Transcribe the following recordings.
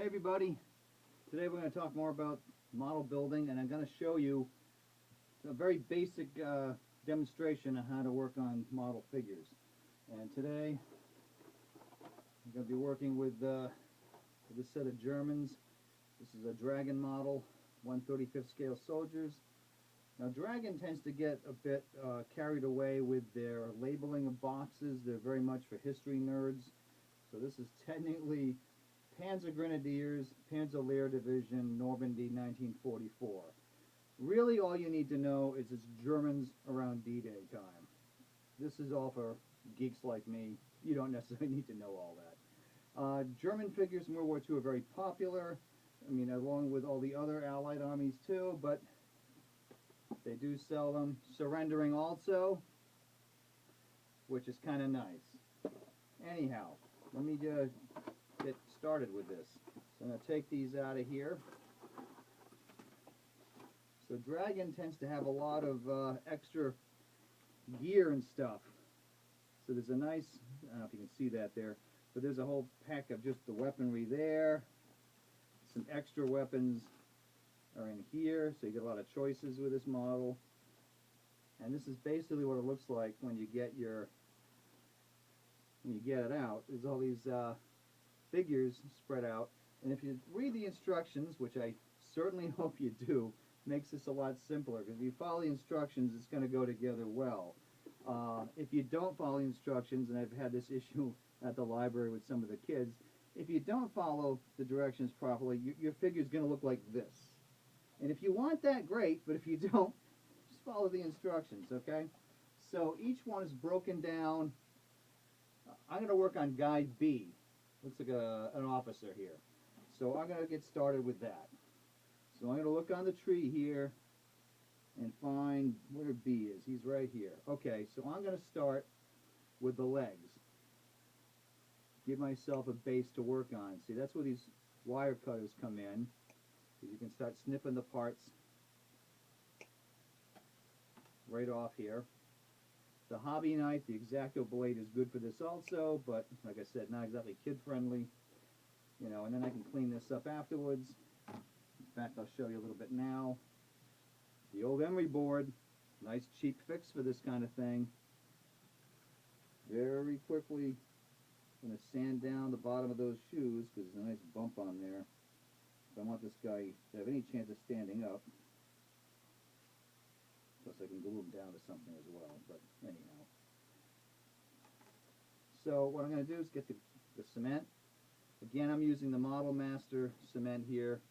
Hey everybody, today we're going to talk more about model building, and I'm going to show you a very basic demonstration on how to work on model figures. And today I'm going to be working with this set of Germans. This is a Dragon model, 1/35th scale soldiers. Now Dragon tends to get a bit carried away with their labeling of boxes. They're very much for history nerds. So this is technically Panzer Grenadiers, Panzer Division, Normandy, 1944. Really all you need to know is it's Germans around D-Day time. This is all for geeks like me. You don't necessarily need to know all that. German figures in World War II are very popular. I mean, along with all the other Allied armies too, but they do sell them. Surrendering also, which is kind of nice. Anyhow, let me get started with this. So I'm going to take these out of here. So Dragon tends to have a lot of extra gear and stuff. So there's a nice, I don't know if you can see that there, but there's a whole pack of just the weaponry there. Some extra weapons are in here, so you get a lot of choices with this model. And this is basically what it looks like when you get it out. There's all these figures spread out, and if you read the instructions, which I certainly hope you do, makes this a lot simpler, because if you follow the instructions it's going to go together well. If you don't follow the instructions, and I've had this issue at the library with some of the kids, if you don't follow the directions properly, your figure is going to look like this. And if you want that, great, but if you don't, just follow the instructions, okay? So each one is broken down. I'm going to work on guide B. Looks like an officer here. So I'm going to get started with that. So I'm going to look on the tree here and find where B is. He's right here. Okay, so I'm going to start with the legs. Give myself a base to work on. See, that's where these wire cutters come in. You can start snipping the parts right off here. The hobby knife, the X-Acto blade, is good for this also, but like I said, not exactly kid-friendly. You know, and then I can clean this up afterwards. In fact, I'll show you a little bit now. The old emery board, nice cheap fix for this kind of thing. Very quickly, I'm going to sand down the bottom of those shoes because there's a nice bump on there. If I want this guy to have any chance of standing up. Plus I can glue him down to something as well, but anyhow. So what I'm going to do is get the cement. Again, I'm using the Model Master cement here.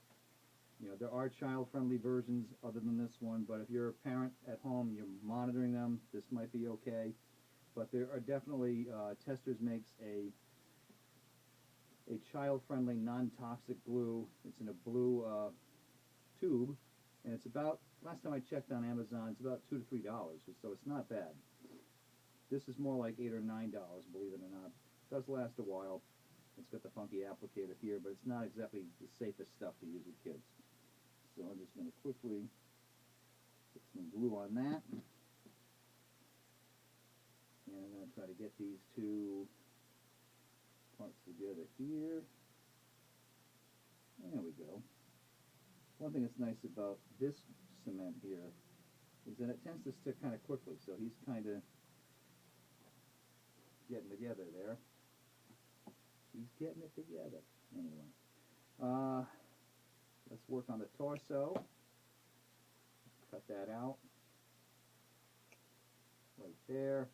You know, there are child-friendly versions other than this one, but if you're a parent at home, you're monitoring them, this might be okay. But there are definitely, Testors makes a child-friendly, non-toxic glue. It's in a blue tube, and it's about, last time I checked on Amazon, it's about $2 to $3, so it's not bad. This is more like $8 or $9, believe it or not. It does last a while. It's got the funky applicator here, but it's not exactly the safest stuff to use with kids. So I'm just going to quickly put some glue on that. And I'm going to try to get these two parts together here. There we go. One thing that's nice about this cement here is that it tends to stick kind of quickly, so he's kind of getting together there. He's getting it together. Anyway, let's work on the torso. Cut that out. Right there.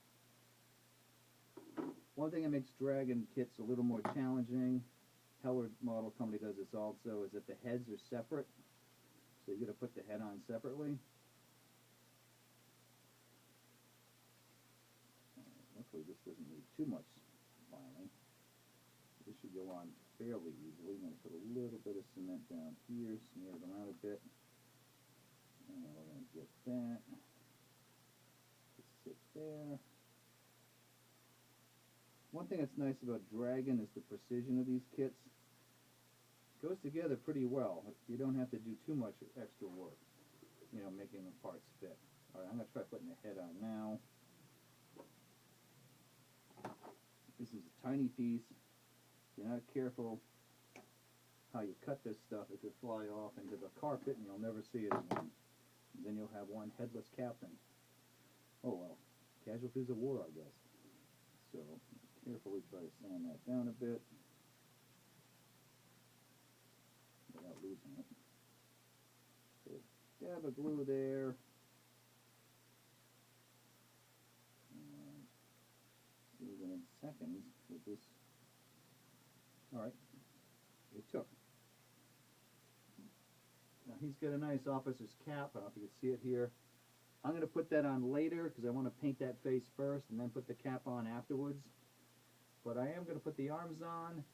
One thing that makes Dragon kits a little more challenging, Heller Model Company does this also, is that the heads are separate. So you've got to put the head on separately. Luckily this doesn't need too much filing. This should go on fairly easily. I'm going to put a little bit of cement down here, smear it around a bit. And we're going to get that to sit there. One thing that's nice about Dragon is the precision of these kits. It goes together pretty well. You don't have to do too much extra work, you know, making the parts fit. Alright, I'm going to try putting the head on now. This is a tiny piece. If you're not careful, how you cut this stuff, it could fly off into the carpet and you'll never see it again. Then you'll have one headless captain. Oh well, casualties of war, I guess. So carefully try to sand that down a bit without losing it. So dab of glue there. And see, within seconds with this. All right, it took. Now he's got a nice officer's cap. I don't know if you can see it here. I'm going to put that on later because I want to paint that face first and then put the cap on afterwards. But I am going to put the arms on,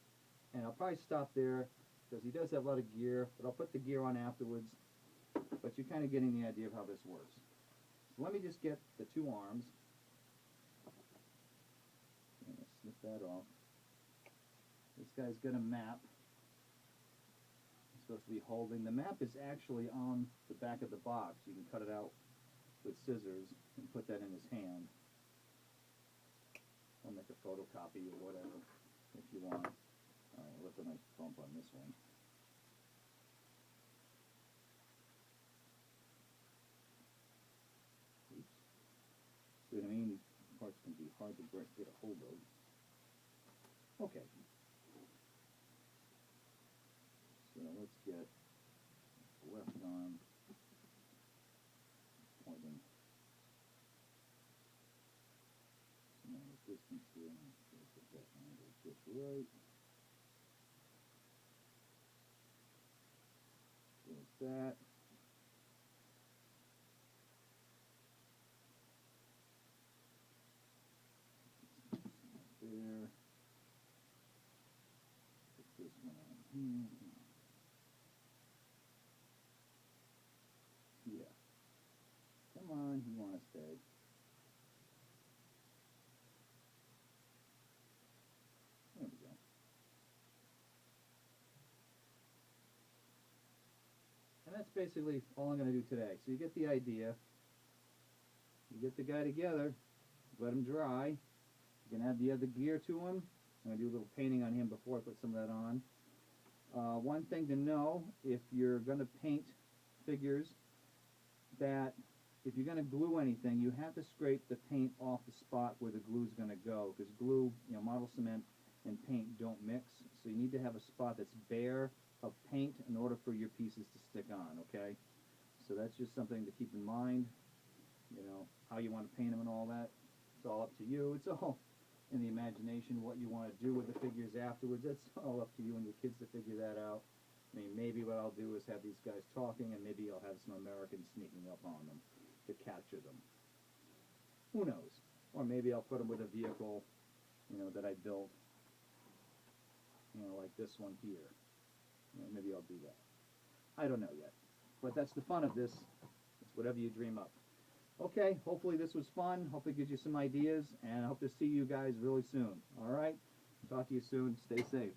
and I'll probably stop there because he does have a lot of gear, but I'll put the gear on afterwards. But you're kind of getting the idea of how this works. So let me just get the two arms. I'm going to snip that off. This guy's got a map. He's supposed to be holding. The map is actually on the back of the box. You can cut it out with scissors and put that in his hand. I'll make a photocopy or whatever if you want. Alright, I left a nice bump on this one. Oops. See what I mean? These parts can be hard to get a hold of. Okay. So let's get the left arm pointing. Now the distance here, get that angle just right. There's that. There. Put this one on here. Yeah. Come on, you want to stay. There we go. And that's basically all I'm going to do today. So you get the idea. You get the guy together, let him dry. You can add the other gear to him. I'm going to do a little painting on him before I put some of that on. One thing to know, if you're going to paint figures, that if you're going to glue anything, you have to scrape the paint off the spot where the glue is going to go, because glue, model cement and paint don't mix, so you need to have a spot that's bare of paint in order for your pieces to stick on, okay? So that's just something to keep in mind, how you want to paint them and all that. It's all up to you. It's all in the imagination what you want to do with the figures afterwards. That's all up to you and your kids to figure that out. I mean, maybe what I'll do is have these guys talking, and maybe I'll have some Americans sneaking up on them to capture them. Who knows? Or maybe I'll put them with a vehicle, that I built, like this one here. Maybe I'll do that. I don't know yet. But that's the fun of this. It's whatever you dream up. Okay, hopefully this was fun. Hopefully it gives you some ideas, and I hope to see you guys really soon. All right? Talk to you soon. Stay safe.